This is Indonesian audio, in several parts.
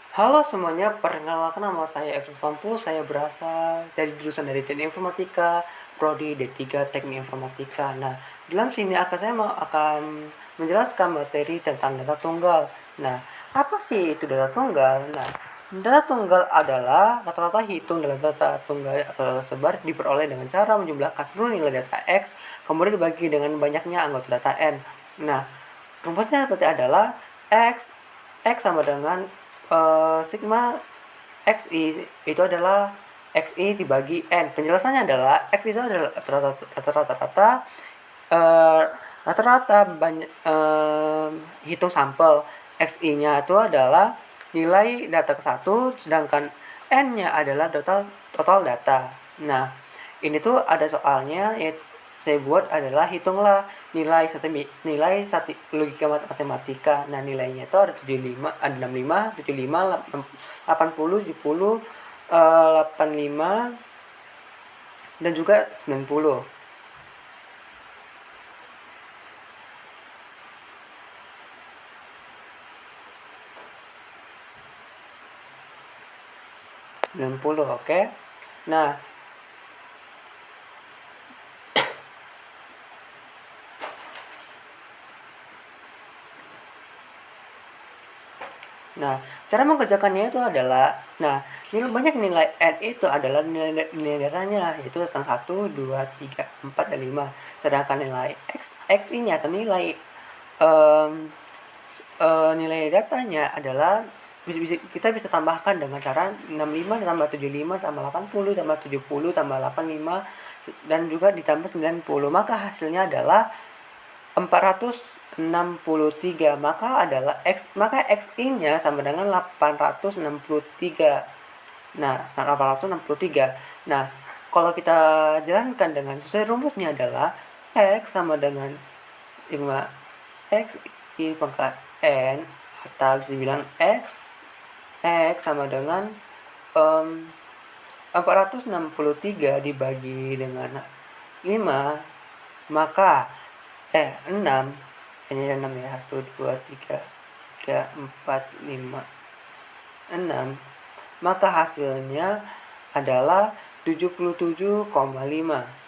Halo semuanya, perkenalkan nama saya Evans Tompu. Saya berasal dari jurusan dari Teknik Informatika, Prodi D3 Teknik Informatika. Nah, dalam sini akan menjelaskan materi tentang data tunggal. Nah, apa sih itu data tunggal? Nah, data tunggal adalah rata-rata hitung dalam data tunggal atau data sebar diperoleh dengan cara menjumlahkan seluruh nilai data X, kemudian dibagi dengan banyaknya anggota data N. Nah, rumusnya seperti adalah X X sama dengan sigma XI itu adalah XI dibagi N. Penjelasannya adalah X itu adalah rata-rata eh, rata-rata banyak hitung sampel. XI-nya itu adalah nilai data ke satu, sedangkan N-nya adalah total data. Nah, ini tuh ada soalnya, yaitu saya buat adalah hitunglah nilai satu logika matematika. Nah, nilainya itu ada 75, ada 65, 75, 80, 70, 85 dan juga 90. 90, oke. Nah, cara mengerjakannya itu adalah, banyak nilai N itu adalah nilai datanya, yaitu tentang 1, 2, 3, 4, dan 5. Sedangkan nilai XI-nya atau em, nilai datanya adalah kita bisa tambahkan dengan cara 65 tambah 75 tambah 80 tambah 70 tambah 85 dan juga ditambah 90. Maka hasilnya adalah 463. Maka XI-nya sama dengan 863. Nah, 863. Nah, kalau kita jalankan dengan sesuai rumusnya adalah X sama dengan 5 X I pangkat N, atau bisa dibilang X sama dengan 463 dibagi dengan 5, maka 6, ini ada 6 ya, 1, 2, 3, 4, 5, 6, maka hasilnya adalah 77,5.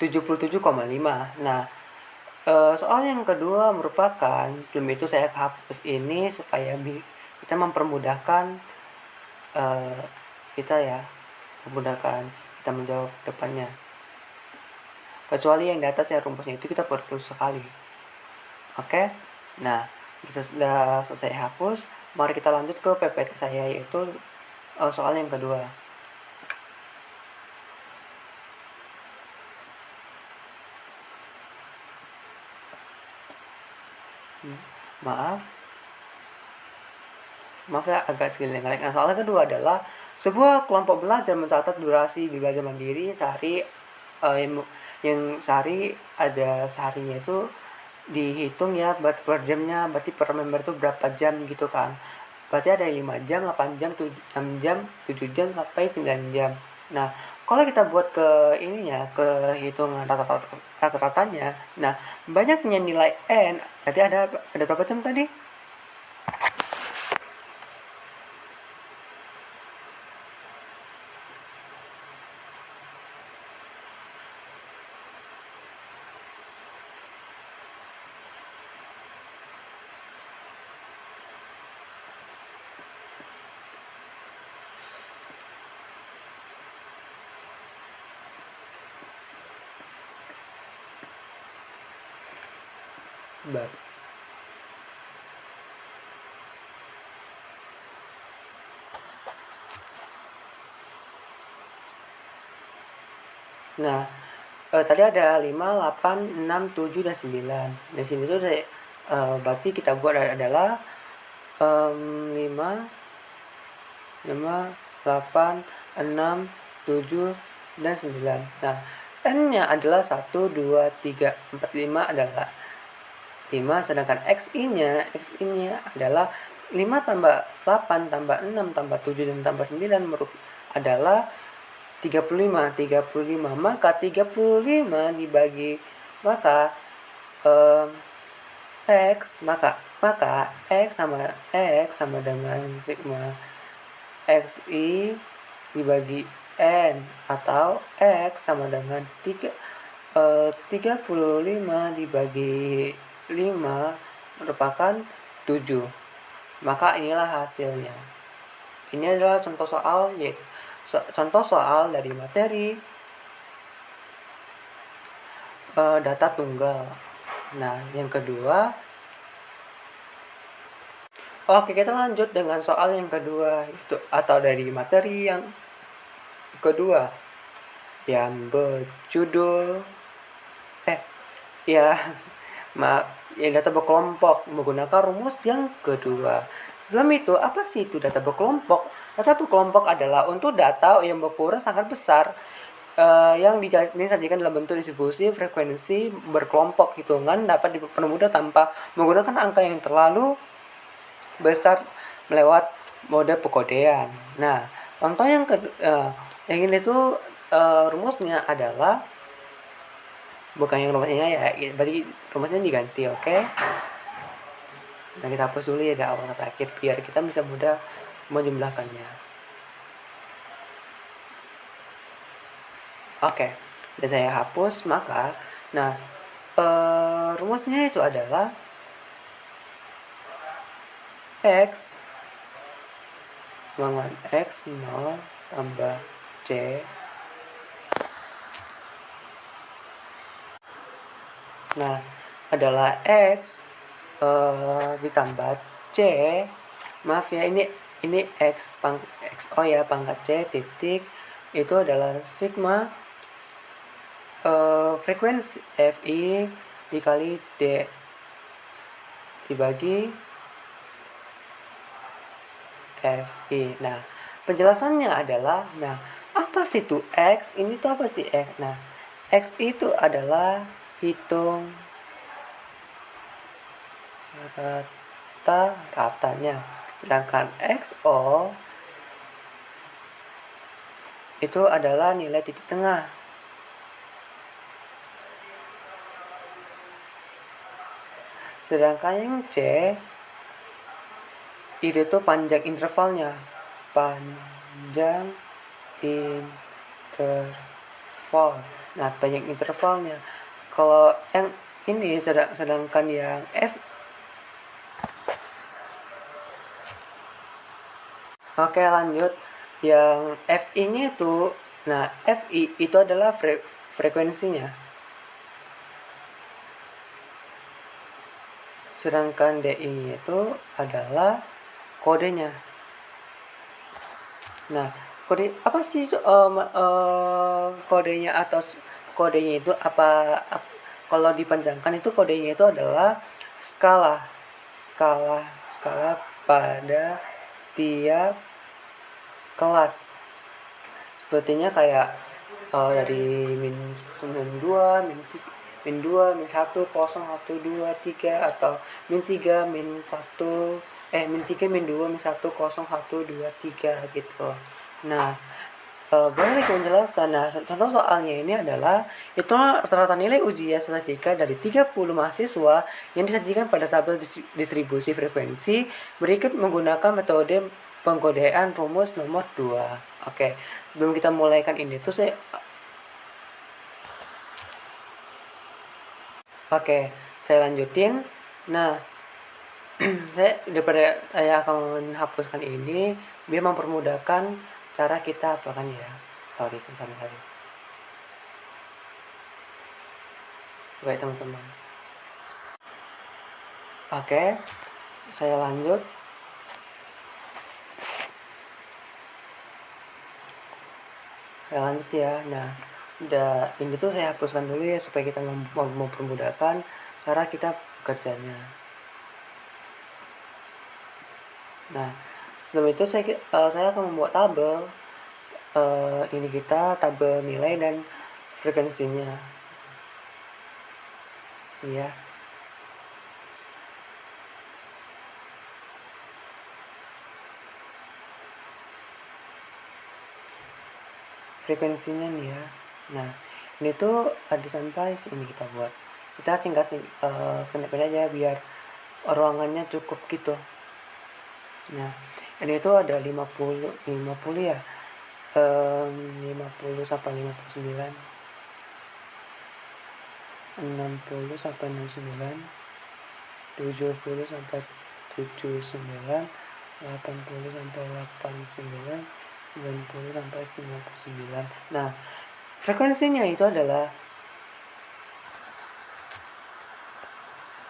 77,5. Nah, soal yang kedua merupakan, sebelum itu saya hapus ini supaya kita mempermudahkan uh, kita ya, memudahkan kita menjawab depannya. Kecuali yang di atas ya rumusnya itu kita perlu sekali. Oke. Nah, sudah selesai hapus, mari kita lanjut ke PPT saya, yaitu soal yang kedua. Maaf ya, agak sedikit ngelek. Nah, soal kedua adalah sebuah kelompok belajar mencatat durasi belajar mandiri sehari, yang sehari ada seharinya itu dihitung ya, berarti per jamnya, berarti per member itu berapa jam gitu kan. Berarti ada 5 jam, 8 jam, 6 jam, 7 jam sampai 9 jam. Nah, kalau kita buat ke ininya, ke hitungan rata-ratanya, nah banyaknya nilai N, jadi ada berapa jam tadi? Baru. Nah, tadi ada 5, 8, 6, 7, dan 9. Di sini tuh berarti kita buat adalah 5, 8, 6, 7, dan 9. Nah, N-nya adalah 1, 2, 3, 4, 5 adalah 5, sedangkan XI-nya adalah 5 tambah 8 tambah 6 tambah 7 dan tambah 9 adalah 35. Maka 35 dibagi maka maka X sama dengan sigma XI dibagi N, atau X sama dengan 35 dibagi 5 merupakan 7. Maka inilah hasilnya. Ini adalah contoh soal dari materi data tunggal. Nah, yang kedua, oke, kita lanjut dengan soal yang kedua itu, atau dari materi yang kedua yang berjudul data berkelompok menggunakan rumus yang kedua. Sebelum itu, apa sih itu data berkelompok? Data berkelompok adalah untuk data yang berukuran sangat besar yang disajikan dalam bentuk distribusi frekuensi berkelompok. Hitungan dapat dipermudah tanpa menggunakan angka yang terlalu besar melewat mode pekodean. Nah, contoh yang ini tuh rumusnya adalah, bukan yang rumusnya ya, berarti rumusnya diganti, oke? Nah, kita hapus dulu ya dari awal sampai akhir biar kita bisa mudah menjumlahkannya. Oke, dan saya hapus. Maka rumusnya itu adalah X dengan X0 tambah C adalah X ditambah C, maaf ya, ini XO ya, pangkat C titik itu adalah sigma frekuensi FI dikali D dibagi FI. Nah, penjelasannya adalah, apa sih itu X? Ini tuh apa sih X? Nah, X itu adalah hitung rata-ratanya. Sedangkan XO itu adalah nilai titik tengah. Sedangkan yang C itu tuh panjang intervalnya. Panjang intervalnya. Kalau yang ini sedangkan yang F. Oke, lanjut. Yang FI-nya itu, FI itu adalah frekuensinya. Sedangkan DI itu adalah kodenya. Nah, kode apa sih kodenya, atau kodenya itu apa? Kalau dipanjangkan itu kodenya itu adalah skala pada tiap kelas. Sepertinya kayak dari min 2, min 2, min 1, 0, 1, 2, 3, atau min 3, min 1, min 3, min 2, min 1, 0, 1, 2, 3 gitu. Nah, balik ke penjelasan. Nah, contoh soalnya ini adalah itu rata-rata nilai ujian statistika dari 30 mahasiswa yang disajikan pada tabel distribusi frekuensi berikut menggunakan metode pengkodean rumus nomor 2. Oke, sebelum kita mulaikan ini tuh saya lanjutin. Nah, daripada saya akan menghapuskan ini biar mempermudahkan cara kita apakan ya. Sorry. Baik teman-teman. Oke, saya lanjut. Ya. Nah, ini tuh saya hapuskan dulu ya supaya kita mempermudahkan cara kita bekerjanya. Nah, sebelum itu saya akan membuat tabel. Ini kita tabel nilai dan frekuensinya. Iya. frekuensinya nih ya. Nah, ini tuh ada sampai sini kita buat. Kita singkat pendek-pendek aja biar ruangannya cukup gitu. Nah, ini tuh ada 50 ya. 50 sampai 59, 60 sampai 69, 70 sampai 79, 80 sampai 89, 90 sampai 99. Nah, frekuensinya itu adalah,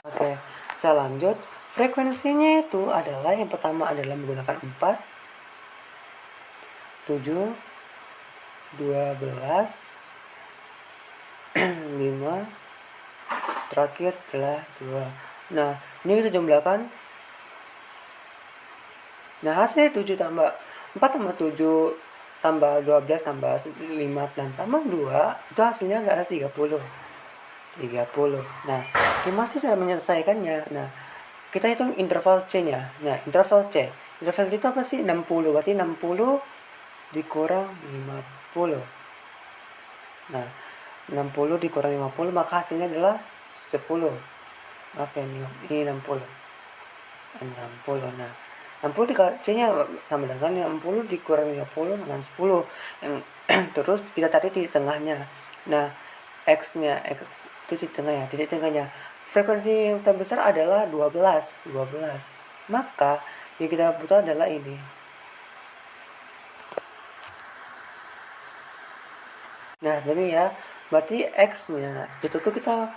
oke, saya lanjut. Frekuensinya itu adalah, yang pertama adalah menggunakan 4, 7, 12, 5, terakhir adalah 2. Nah, ini kita jumlahkan. Nah, hasilnya 7 tambah 4 tambah 7 tambah 12 tambah 5 dan tambah 2, itu hasilnya adalah 30. Nah, gimana sih cara menyelesaikannya? Nah, kita hitung interval C-nya. Nah, interval C itu apa sih? 60. Berarti 60 dikurang 50. Nah, 60 dikurang 50, maka hasilnya adalah 10. Maaf ya, ini 60. Nah, 60 C-nya sama dengan 60 dikurang 50 dengan 10. Terus kita cari titik tengahnya. Nah, X itu titik tengahnya. Frekuensi yang terbesar adalah 12. Maka yang kita butuh adalah ini. Nah, ini ya. Berarti X-nya itu tuh kita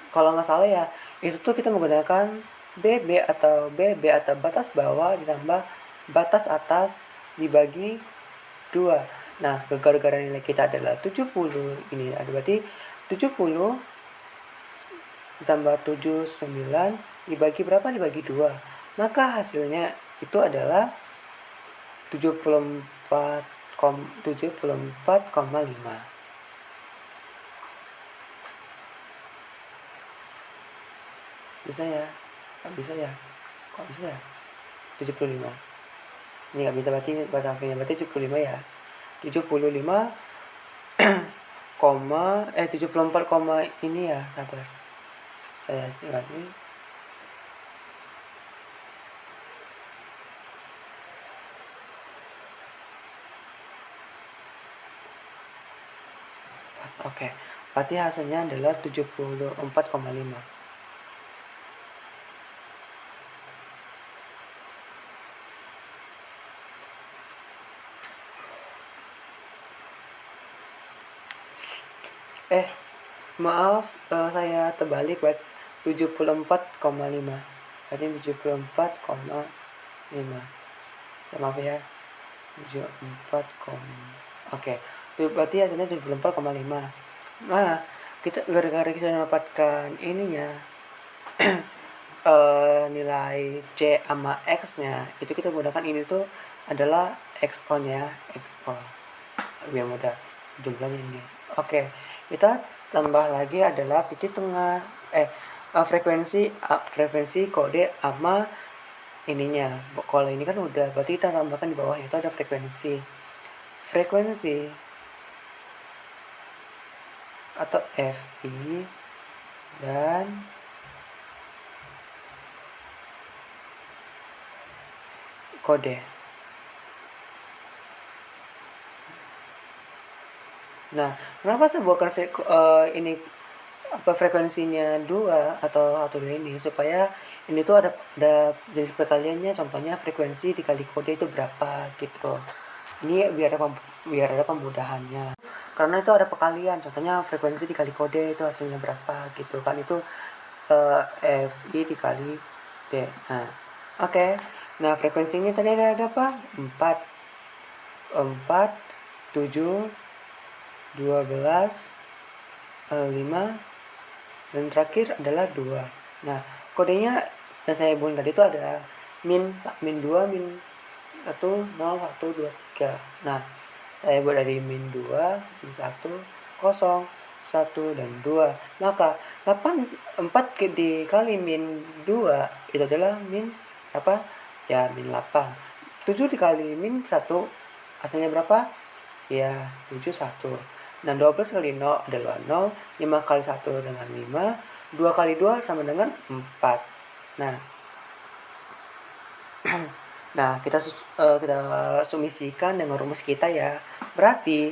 kalau nggak salah ya, itu tuh kita menggunakan BB atau batas bawah ditambah batas atas dibagi 2. Nah, gara-gara nilai kita adalah 70, ini ada berarti 70 ditambah 79 dibagi berapa? Dibagi 2. Maka hasilnya itu adalah 74,5. Bisa ya? Nggak bisa ya? Kok bisa ya? 75. Ini nggak bisa, berarti batas akhirnya berarti 75 ya. 75 74 ini ya, sabar. Saya tinggal ini. Oke. Berarti hasilnya adalah 74,5. Maaf, saya terbalik buat 74,5. Berarti 74,5. Maaf ya. 74, oke. Berarti hasilnya 74,5. Nah, kita gara-gara kita mendapatkan ininya nilai C sama X-nya, itu kita gunakan ini tuh adalah XO nya, XO. Biar mudah jumlahnya ini. Oke, kita tambah lagi adalah titik tengah frekuensi kode sama ininya. Kalau ini kan udah, berarti kita tambahkan di bawahnya itu ada frekuensi atau FI dan kode. Nah, kenapa saya buatkan ini frekuensinya 2 atau 2 ini, supaya ini tuh ada jenis perkaliannya. Contohnya frekuensi dikali kode itu berapa gitu. Ini biar ada pemudahannya, karena itu ada perkalian. Contohnya frekuensi dikali kode itu hasilnya berapa gitu kan, itu FI dikali D. Nah, oke. Nah, frekuensinya tadi ada apa? 4, 7, 12, 5, dan terakhir adalah 2. Nah, kodenya yang saya buat tadi itu ada min 2, min 1, 0, 1, 2, 3. Nah, saya buat dari min 2, min 1, 0, 1, dan 2. Maka 4 dikali min 2 itu adalah min apa? Ya, min 8. 7 dikali min 1 hasilnya berapa? Ya, 7 1. Nah, 12 kali 0 adalah 0, 5 kali 1 dengan 5, 2 kali 2 sama dengan 4. Nah, nah kita sumisikan dengan rumus kita ya. Berarti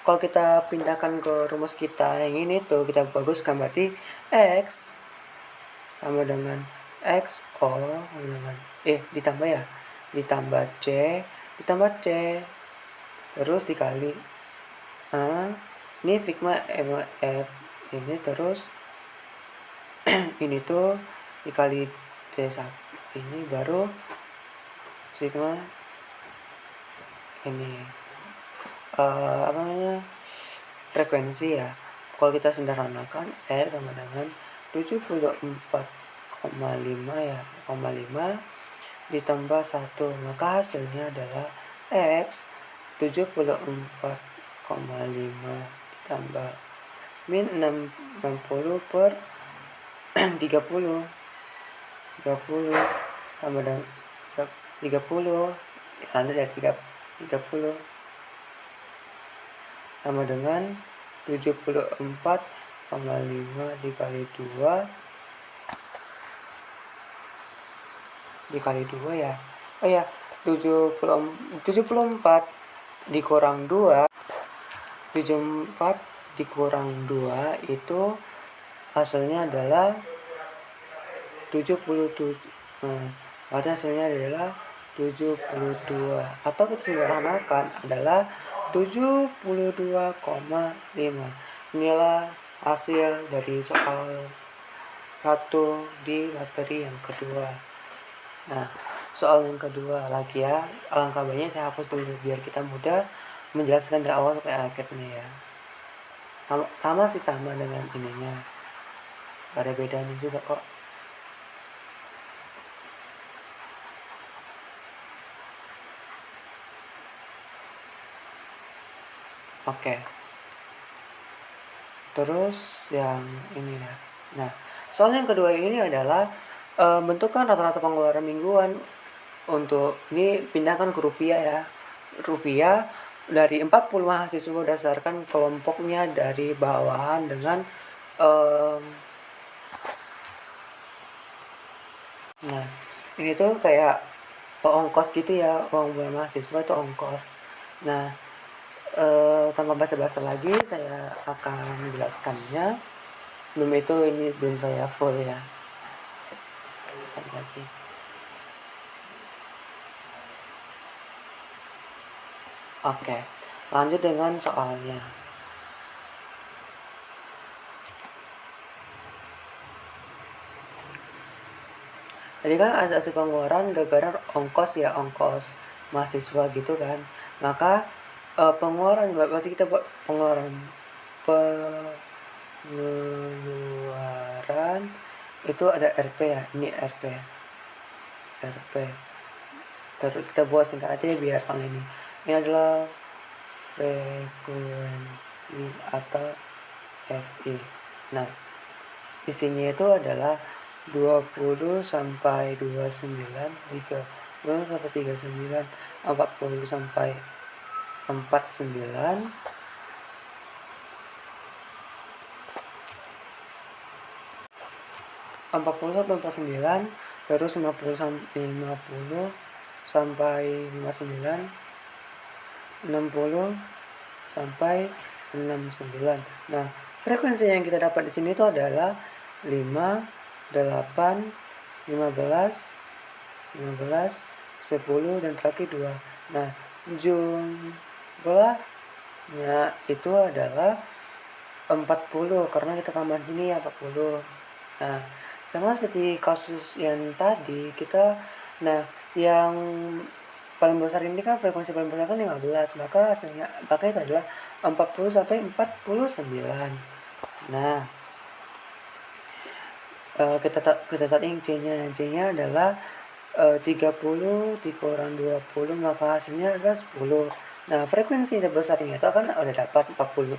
kalau kita pindahkan ke rumus kita yang ini tuh, kita baguskan, berarti X sama dengan XO dengan ditambah C terus dikali ini sigma F ini, terus ini tuh dikali D1 ini, baru sigma ini frekuensi ya. Kalau kita sederhanakan, R sama dengan 74,5 ya, 5 ditambah 1, maka hasilnya adalah X 74,5 ditambah min 60 per 30 sama dengan 30 lanjut ya, 30 sama dengan 74,5 dikali 2 ya. Oh ya, 74 dikurang 2 itu hasilnya adalah 77. Berarti hasilnya adalah 72, atau kita sederhanakan adalah 72,5. Inilah hasil dari soal 1 di materi yang kedua. Nah, soal yang kedua lagi ya, alangkah baiknya saya hapus dulu biar kita mudah menjelaskan dari awal sampai akhirnya ya. Sama dengan ininya, gak ada bedanya juga kok. Oke. Terus yang ini ya. Nah, soal yang kedua ini adalah bentukan rata-rata pengeluaran mingguan. Untuk ini pindahkan ke rupiah ya. Rupiah dari 40 mahasiswa berdasarkan kelompoknya dari bawahan dengan nah, ini tuh kayak ongkos gitu ya, uang bulan mahasiswa itu ongkos. Nah, tanpa basa-basi lagi saya akan menjelaskannya. Sebelum itu ini belum saya full ya. Lagi. Oke, lanjut dengan soalnya. Tadi kan ada hasil pengeluaran gara-gara ongkos mahasiswa gitu kan. Maka pengeluaran, berarti kita buat pengeluaran itu ada RP ya, ini RP. Terus kita buat singkat aja biar pang ini adalah frekuensi atau FI. Nah, isinya itu adalah 20 sampai 29, 30 sampai 39, 40 sampai 49, 40 sampai 49, terus 50 sampai 59, 60 sampai 69. Nah, frekuensi yang kita dapat di sini itu adalah 5, 8, 15, 10 dan terakhir 2. Nah, jumlahnya itu adalah 40 karena kita tambah sini ya 40. Nah, sama seperti kasus yang tadi yang paling besar ini kan frekuensi paling besar kan 15, maka hasilnya itu adalah 40 sampai 49. Nah, kita tarik C-nya adalah 30 dikurang 20, maka hasilnya adalah 10. Nah, frekuensi yang besar ini itu kan udah dapat 49,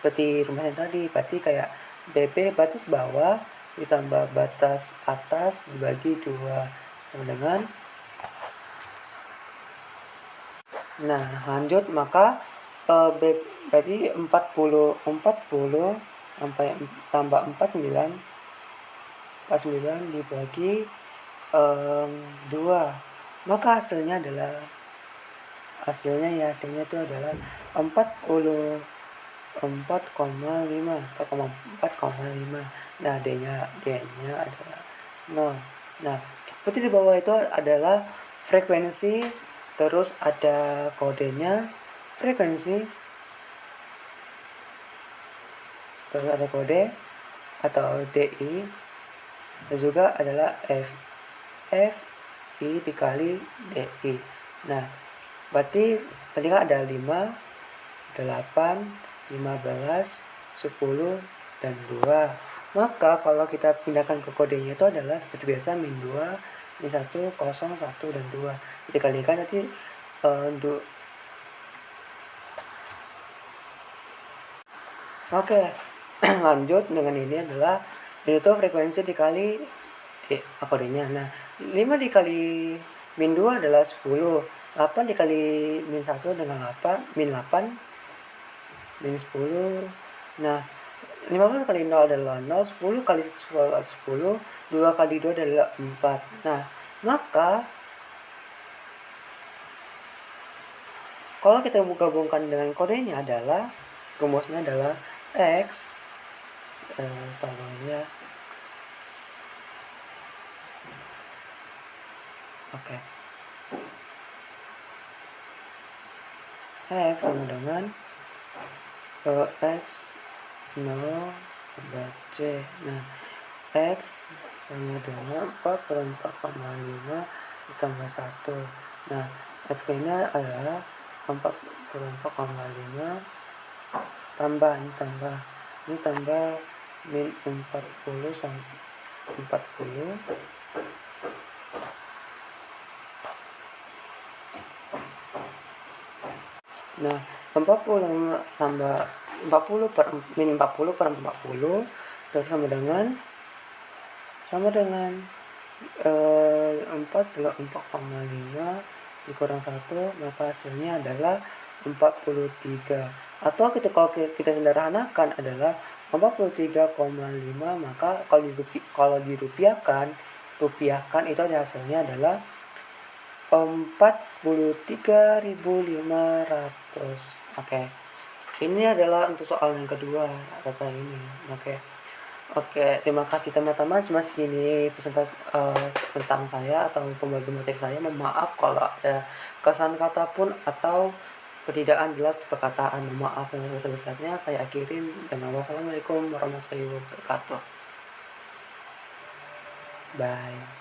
seperti rumus yang tadi, berarti kayak BP batas bawah ditambah batas atas dibagi 2 sama dengan. Nah, lanjut, maka berarti 40 sampai tambah 49 dibagi 2, maka hasilnya itu adalah 4,5. Nah, D-nya adalah 0. Nah, seperti di bawah itu adalah frekuensi, terus ada kodenya frekuensi, terus ada kode atau DI, dan juga adalah FI dikali DI. Nah, berarti tadi kan ada 5, 8, 15, 10, dan 2. Maka kalau kita pindahkan ke kodenya itu adalah seperti biasa min 2, min 1, 0, 1, dan 2. Dikalikan nanti Oke, lanjut dengan ini adalah itu frekuensi dikali kodenya. Nah, 5 dikali min 2 adalah 10. 8 dikali min 1 dengan 8, min 8, min 10. Nah, 15 kali 0 adalah 0, 10 kali 10, 2 kali 2 adalah 4. Nah, maka kalau kita gabungkan dengan kodenya adalah rumusnya adalah X taruhnya oke. X sama dengan X 0 tambah C. Nah, X sama dengan 4 per 4,5 ditambah 1. Nah, X ini adalah 4 per 4,5 tambah min 40 sampai 40. Nah, 40 tambah 40 per min 40 per 40 terus sama dengan 4 per 4,5 dikurang 1, maka hasilnya adalah 43. Atau kalau kita sederhanakan adalah 43,5, maka kalau dirupiahkan itu hasilnya adalah 43.500. Oke. Ini adalah untuk soal yang kedua data ini. Oke, terima kasih teman-teman. Cuma segini presentasi tentang saya atau pembagi materi saya. Mohon maaf kalau ada kesan kata pun atau ketidakkan jelas perkataan. Mohon maaf yang sebesar-besarnya. Saya akhirin dengan wassalamualaikum warahmatullahi wabarakatuh. Bye.